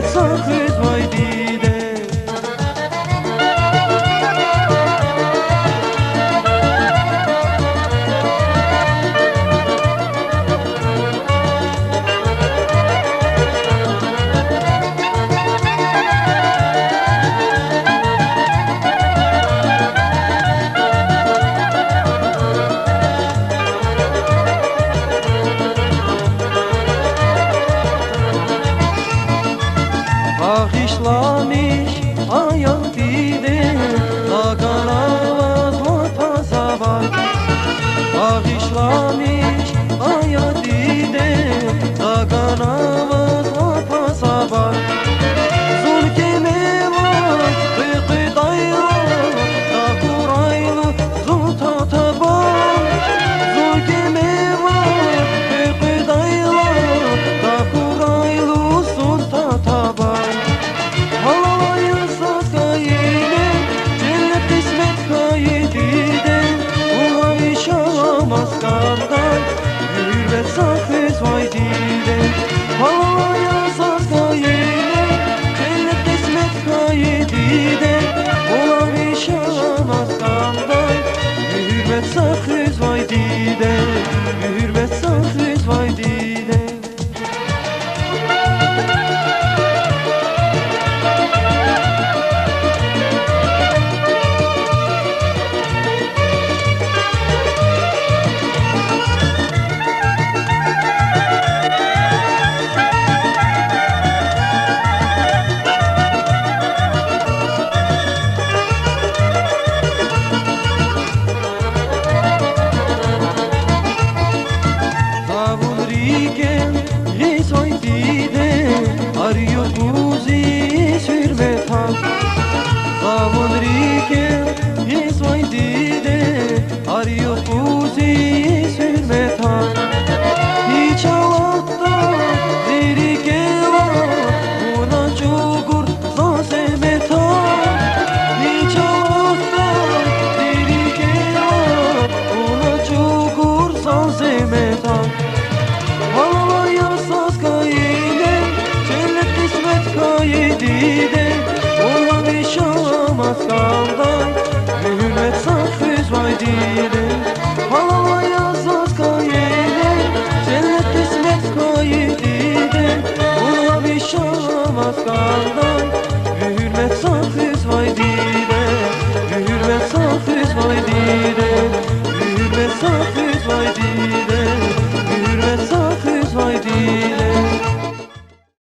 sakız vay dide. Bağışlamış ayak dide, dağalavaz mortaza var. Bağışlamış ayak dide, dağalavaz mortaza var. Zul kemeler, kıkıdaylı, dağuraylı, zul tataban. Zul kemeler, kıkıdaylı, dağuraylı, zul tataban. Maskandan hürmet sakız vay dide. Havaya saz kayine, cennet kısmet kayedide. Olan işamaz kandan hürmet sakız vay dide. Hürmet sakız vay dide. Arıyor kuzi sürmet ha. Zavun rike hisoy dide, arıyor kuzi sürmet ha. Hiç Allah'ta zirike var, buna çukur zasemet ha. Hiç Allah'ta zirike var, buna çukur zasemet ha. Havalar yasas kayine, cennet kısmet kayedide. Olan işamaz kandan hürmet sakız vay dide. Havalar yasas kayine, cennet kısmet kayedide. Olan işamaz kandan